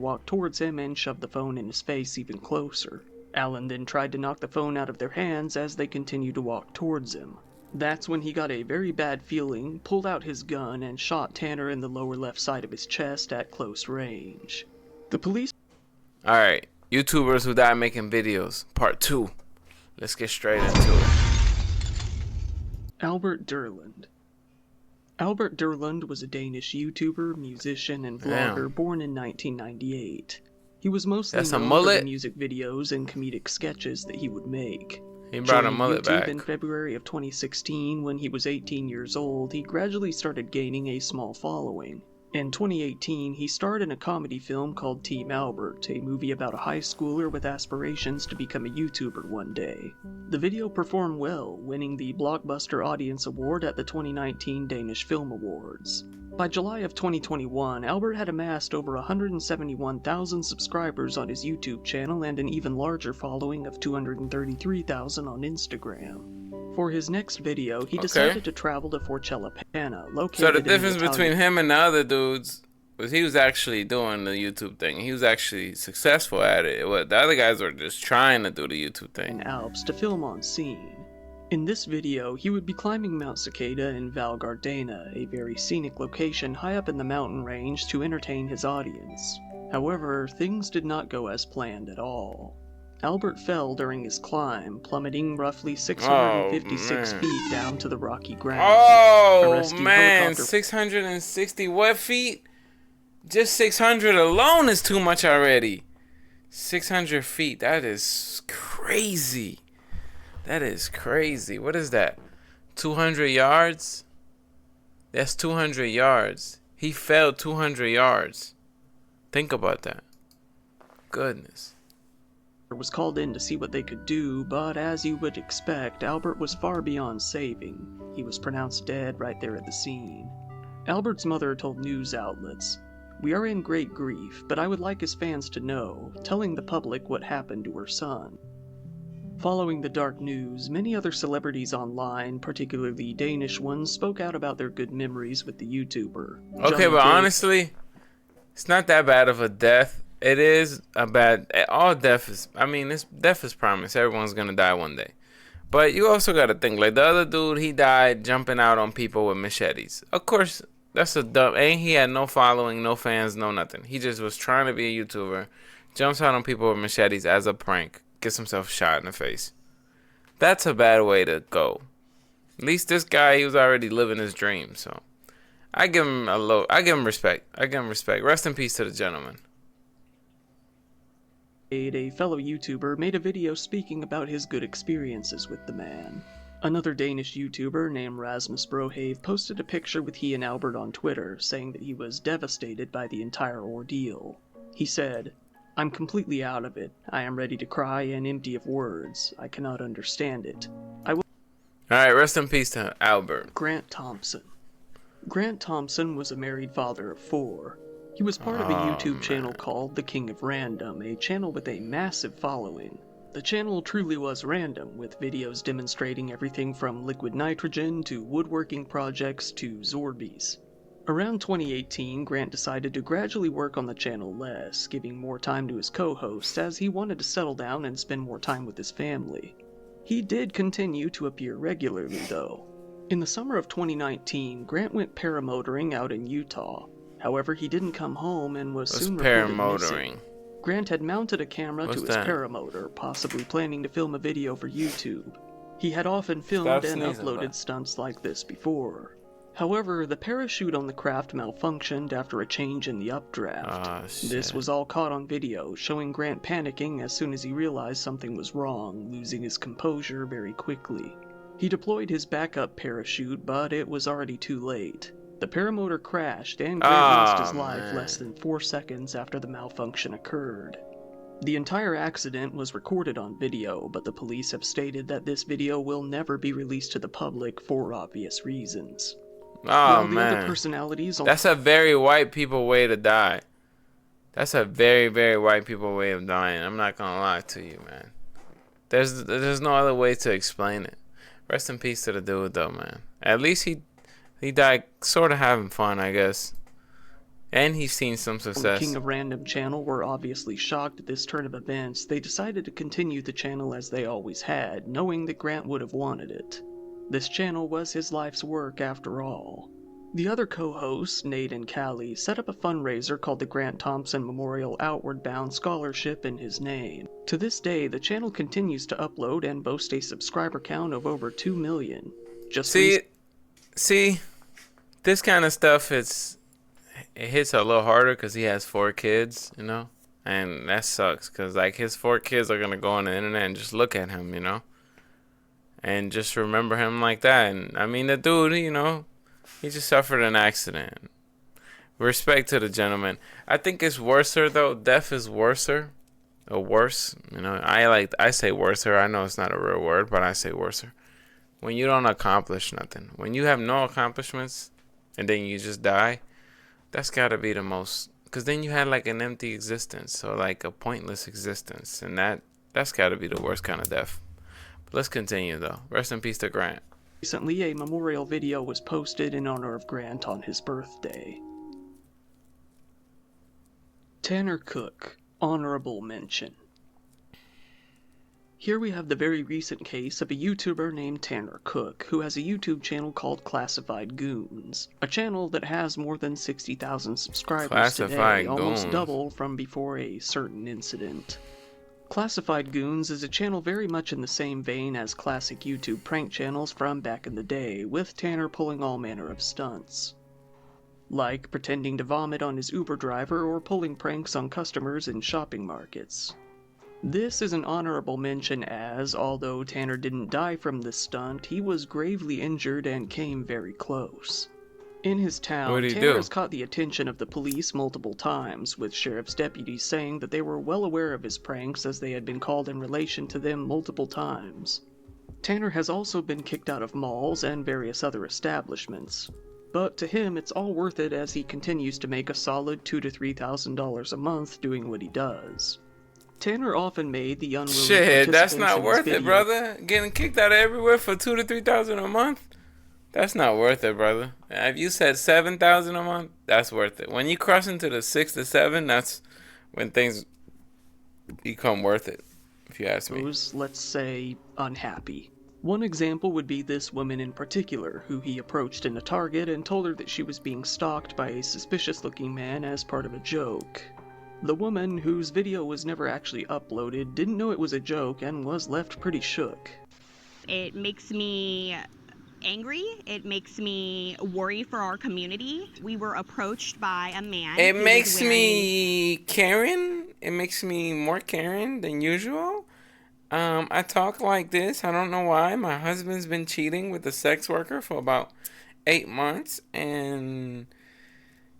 walked towards him and shoved the phone in his face even closer. Alan then tried to knock the phone out of their hands as they continued to walk towards him. That's when he got a very bad feeling, pulled out his gun, and shot Tanner in the lower left side of his chest at close range. The police... Alright, YouTubers who die making videos, part 2. Let's get straight into it. Albert Durland. Albert Durland was a Danish YouTuber, musician, and vlogger born in 1998. He was mostly known for the music videos and comedic sketches that he would make. He brought a mullet YouTube back. In February of 2016, when he was 18 years old, he gradually started gaining a small following. In 2018, he starred in a comedy film called Team Albert, a movie about a high schooler with aspirations to become a YouTuber one day. The video performed well, winning the Blockbuster Audience Award at the 2019 Danish Film Awards. By July of 2021, Albert had amassed over 171,000 subscribers on his YouTube channel and an even larger following of 233,000 on Instagram. For his next video, he decided to travel to Forcellapana, located So the in difference between him and the other dudes was he was actually doing the YouTube thing. He was actually successful at it. The other guys were just trying to do the YouTube thing. In Alps to film on scene. In this video, he would be climbing Mount Cicada in Val Gardena, a very scenic location high up in the mountain range, to entertain his audience. However, things did not go as planned at all. Albert fell during his climb, plummeting roughly 656 feet down to the rocky ground. Oh man, 660 what feet? Just 600 alone is too much already. 600 feet, that is crazy. That is crazy. What is that? 200 yards? That's 200 yards. He fell 200 yards. Think about that. Goodness. Was called in to see what they could do, but as you would expect, Albert was far beyond saving. He was pronounced dead right there at the scene. Albert's mother told news outlets, "We are in great grief, but I would like his fans to know, telling the public what happened to her son." Following the dark news, many other celebrities online, particularly Danish ones, spoke out about their good memories with the YouTuber. Okay, but honestly, it's not that bad of a death. It is a bad... All death is... I mean, death is promised. Everyone's gonna die one day. But you also gotta think, like, the other dude, he died jumping out on people with machetes. Of course, that's a dumb... And he had no following, no fans, no nothing. He just was trying to be a YouTuber. Jumps out on people with machetes as a prank. Gets himself shot in the face. That's a bad way to go. At least this guy, he was already living his dream, so... I give him respect. I give him respect. Rest in peace to the gentleman. A fellow YouTuber made a video speaking about his good experiences with the man. Another Danish YouTuber named Rasmus Brohave posted a picture with he and Albert on Twitter, saying that he was devastated by the entire ordeal. He said, "I'm completely out of it. I am ready to cry and empty of words. I cannot understand it. Alright, rest in peace to Albert. Grant Thompson. Grant Thompson was a married father of 4. He was part of a YouTube channel called The King of Random, a channel with a massive following. The channel truly was random, with videos demonstrating everything from liquid nitrogen to woodworking projects to Zorbies. Around 2018, Grant decided to gradually work on the channel less, giving more time to his co-hosts as he wanted to settle down and spend more time with his family. He did continue to appear regularly, though. In the summer of 2019, Grant went paramotoring out in Utah. However, he didn't come home and was soon reported missing. Grant had mounted a camera to his paramotor, possibly planning to film a video for YouTube. He had often filmed and uploaded stunts like this before. However, the parachute on the craft malfunctioned after a change in the updraft. This was all caught on video, showing Grant panicking as soon as he realized something was wrong, losing his composure very quickly. He deployed his backup parachute, but it was already too late. The paramotor crashed, and Grant lost his life less than 4 seconds after the malfunction occurred. The entire accident was recorded on video, but the police have stated that this video will never be released to the public for obvious reasons. Oh, the man. Other personalities That's a very white people way to die. That's a very, very white people way of dying. I'm not gonna lie to you, man. There's no other way to explain it. Rest in peace to the dude, though, man. At least he died sort of having fun, I guess. And he's seen some The success. King of Random channel were obviously shocked at this turn of events. They decided to continue the channel as they always had, knowing that Grant would have wanted it. This channel was his life's work after all. The other co-hosts, Nate and Callie, set up a fundraiser called the Grant Thompson Memorial Outward Bound Scholarship in his name. To this day, the channel continues to upload and boast a subscriber count of over 2 million. See, this kind of stuff, it hits a little harder because he has 4 kids, you know? And that sucks because, like, his 4 kids are going to go on the internet and just look at him, you know? And just remember him like that. And, I mean, the dude, you know, he just suffered an accident. Respect to the gentleman. I think it's worser, though. Death is worser. Or worse. You know, I say worser. I know it's not a real word, but I say worser. When you don't accomplish nothing. When you have no accomplishments and then you just die. That's got to be the most, because then you had like an empty existence, or like a pointless existence, and that's got to be the worst kind of death. But let's continue though. Rest in peace to Grant. Recently, a memorial video was posted in honor of Grant on his birthday. Tanner Cook, honorable mention. Here we have the very recent case of a YouTuber named Tanner Cook, who has a YouTube channel called Classified Goons, a channel that has more than 60,000 subscribers today, almost double from before a certain incident. Classified Goons is a channel very much in the same vein as classic YouTube prank channels from back in the day, with Tanner pulling all manner of stunts. Like pretending to vomit on his Uber driver or pulling pranks on customers in shopping markets. This is an honorable mention as, although Tanner didn't die from this stunt, he was gravely injured and came very close. In his town, Tanner has caught the attention of the police multiple times, with sheriff's deputies saying that they were well aware of his pranks as they had been called in relation to them multiple times. Tanner has also been kicked out of malls and various other establishments. But to him, it's all worth it as he continues to make a solid $2,000 to $3,000 a month doing what he does. Tanner often made the unwilling Shit, that's not worth it, brother. Getting kicked out of everywhere for $2,000 to $3,000 a month? That's not worth it, brother. If you said $7,000 a month, that's worth it. When you cross into the 6 to 7, that's when things become worth it, if you ask me. Let's say, unhappy. One example would be this woman in particular, who he approached in a Target and told her that she was being stalked by a suspicious-looking man as part of a joke. The woman, whose video was never actually uploaded, didn't know it was a joke and was left pretty shook. It makes me angry. It makes me worry for our community. We were approached by a man. It makes me Karen. It makes me more Karen than usual. I talk like this. I don't know why. My husband's been cheating with a sex worker for about 8 months, and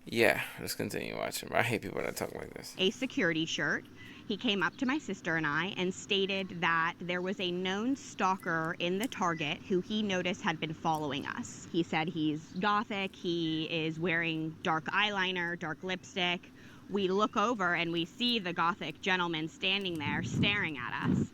yeah, let's continue watching. I hate people that talk like this. A security shirt. He came up to my sister and I and stated that there was a known stalker in the Target who he noticed had been following us. He said he's gothic, he is wearing dark eyeliner, dark lipstick. We look over and we see the gothic gentleman standing there staring at us.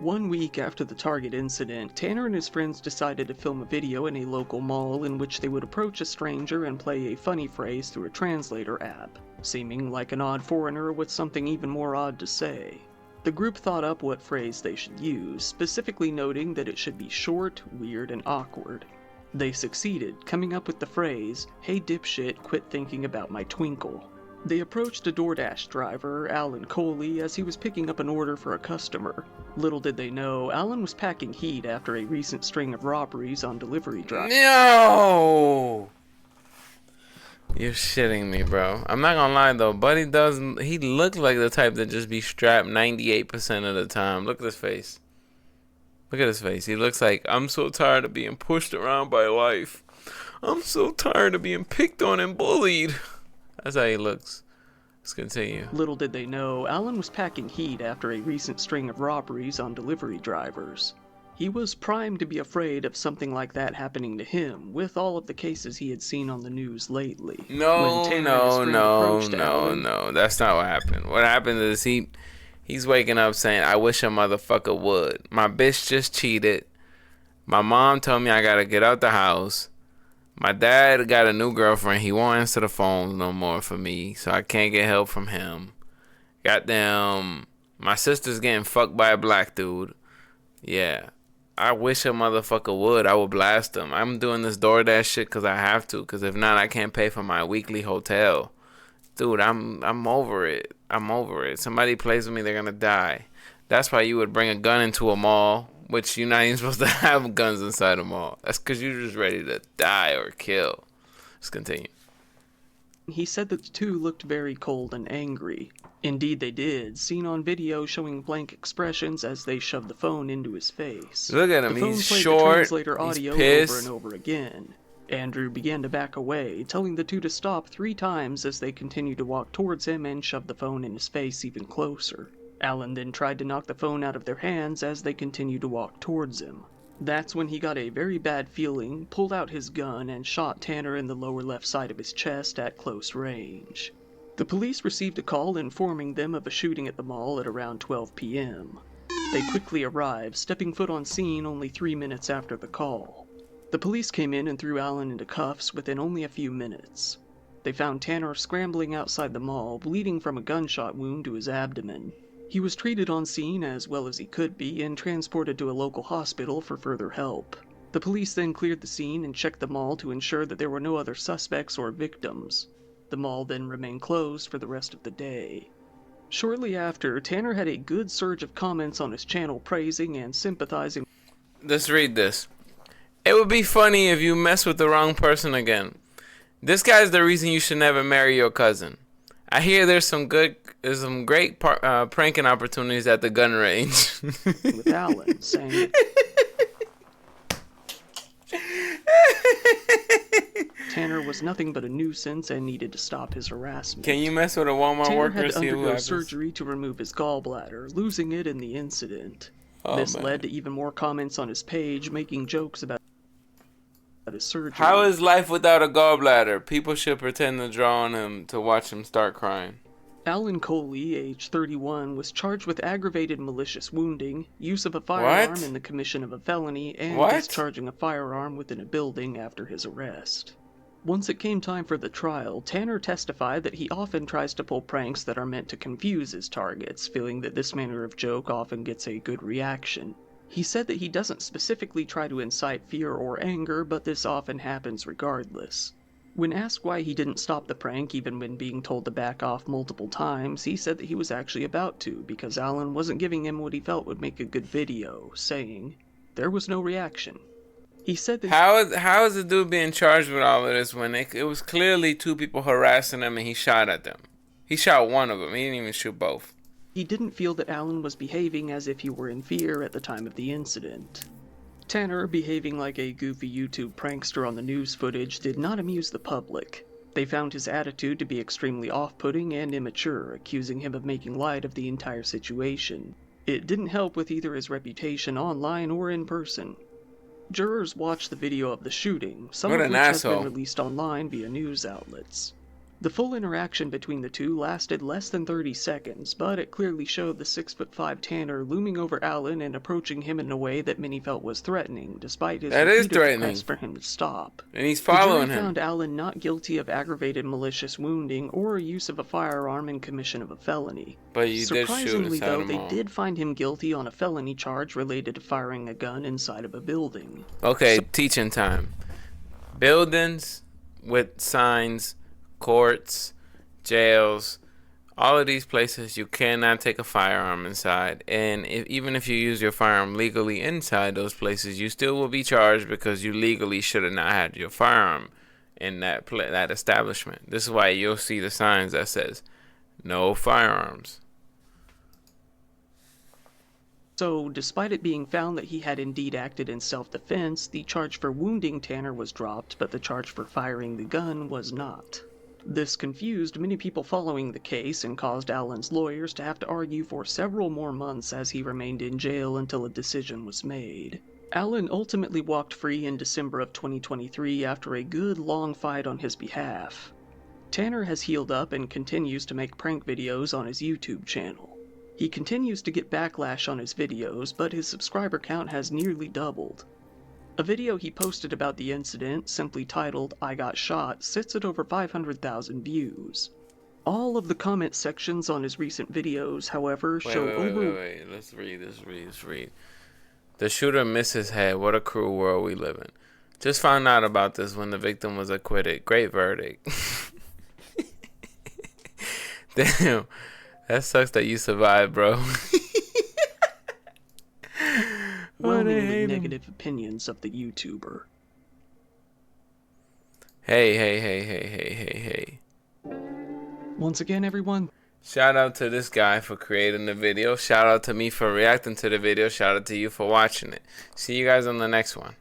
1 week after the Target incident, Tanner and his friends decided to film a video in a local mall in which they would approach a stranger and play a funny phrase through a translator app, seeming like an odd foreigner with something even more odd to say. The group thought up what phrase they should use, specifically noting that it should be short, weird, and awkward. They succeeded, coming up with the phrase, "Hey dipshit, quit thinking about my twinkle." They approached a DoorDash driver, Alan Coley, as he was picking up an order for a customer. Little did they know, Alan was packing heat after a recent string of robberies on delivery drivers. No! You're shitting me, bro. I'm not gonna lie though, Buddy he looks like the type that just be strapped 98% of the time. Look at his face. Look at his face. He looks like, I'm so tired of being pushed around by life. I'm so tired of being picked on and bullied. That's how he looks. Let's continue. Little did they know, Alan was packing heat after a recent string of robberies on delivery drivers. He was primed to be afraid of something like that happening to him, with all of the cases he had seen on the news lately. No. That's not what happened. What happened is he's waking up saying, I wish a motherfucker would. My bitch just cheated. My mom told me I gotta get out the house. My dad got a new girlfriend. He won't answer the phone no more for me, so I can't get help from him. Goddamn, my sister's getting fucked by a black dude. Yeah. I wish a motherfucker would. I would blast him. I'm doing this DoorDash shit because I have to. Because if not, I can't pay for my weekly hotel. Dude, I'm over it. I'm over it. Somebody plays with me, they're gonna die. That's why you would bring a gun into a mall, which you're not even supposed to have guns inside a mall. That's because you're just ready to die or kill. Let's continue. He said that the two looked very cold and angry. Indeed they did, seen on video showing blank expressions as they shoved the phone into his face. Look at him, The phone he's played short, the translator he's audio pissed. over and over again. Andrew began to back away, telling the two to stop 3 times as they continued to walk towards him and shove the phone in his face even closer. Alan then tried to knock the phone out of their hands as they continued to walk towards him. That's when he got a very bad feeling, pulled out his gun, and shot Tanner in the lower left side of his chest at close range. The police received a call informing them of a shooting at the mall at around 12 p.m. They quickly arrived, stepping foot on scene only 3 minutes after the call. The police came in and threw Alan into cuffs within only a few minutes. They found Tanner scrambling outside the mall, bleeding from a gunshot wound to his abdomen. He was treated on scene as well as he could be and transported to a local hospital for further help. The police then cleared the scene and checked the mall to ensure that there were no other suspects or victims. The mall then remained closed for the rest of the day. Shortly after, Tanner had a good surge of comments on his channel praising and sympathizing. Let's read this. It would be funny if you mess with the wrong person again. This guy's the reason you should never marry your cousin. I hear there's some great pranking opportunities at the gun range. With Alan, saying Tanner was nothing but a nuisance and needed to stop his harassment. Can you mess with a Walmart Tanner worker had and to see who undergo happens? surgery to remove his gallbladder, losing it in the incident. This led to even more comments on his page, making jokes about his surgery. How is life without a gallbladder? People should pretend to draw on him to watch him start crying. Alan Coley, age 31, was charged with aggravated malicious wounding, use of a firearm in the commission of a felony, and discharging a firearm within a building after his arrest. Once it came time for the trial, Tanner testified that he often tries to pull pranks that are meant to confuse his targets, feeling that this manner of joke often gets a good reaction. He said that he doesn't specifically try to incite fear or anger, but this often happens regardless. When asked why he didn't stop the prank even when being told to back off multiple times, he said that he was actually about to, because Alan wasn't giving him what he felt would make a good video, saying, "There was no reaction." He said that How is the dude being charged with all of this when it was clearly 2 people harassing him and he shot at them? He shot one of them. He didn't even shoot both. he didn't feel that Alan was behaving as if he were in fear at the time of the incident. Tanner, behaving like a goofy YouTube prankster on the news footage, did not amuse the public. They found his attitude to be extremely off-putting and immature, accusing him of making light of the entire situation. It didn't help with either his reputation online or in person. Jurors watched the video of the shooting, some of which has been released online via news outlets. The full interaction between the two lasted less than 30 seconds, but it clearly showed the 6'5" Tanner looming over Alan and approaching him in a way that many felt was threatening, despite his repeated requests for him to stop. And he's following him. The jury found Alan not guilty of aggravated malicious wounding or use of a firearm in commission of a felony. But you did shoot Surprisingly, though, they all. did find him guilty on a felony charge related to firing a gun inside of a building. Okay, teaching time. Buildings with signs, courts, jails, all of these places you cannot take a firearm inside, and even if you use your firearm legally inside those places, you still will be charged because you legally should have not had your firearm in that establishment. This is why you'll see the signs that says no firearms. So, despite it being found that he had indeed acted in self-defense, the charge for wounding Tanner was dropped, but the charge for firing the gun was not. This confused many people following the case and caused Alan's lawyers to have to argue for several more months as he remained in jail until a decision was made. Alan ultimately walked free in December of 2023 after a good long fight on his behalf. Tanner has healed up and continues to make prank videos on his YouTube channel. He continues to get backlash on his videos, but his subscriber count has nearly doubled. A video he posted about the incident, simply titled "I Got Shot," sits at over 500,000 views. All of the comment sections on his recent videos, however, show Wait. Let's read. The shooter missed his head. What a cruel world we live in. Just found out about this when the victim was acquitted. Great verdict. Damn. That sucks that you survived, bro. Well-meaning negative opinions of the YouTuber. Hey. Once again, everyone, Shout out to this guy for creating the video. Shout out to me for reacting to the video. Shout out to you for watching it. See you guys on the next one.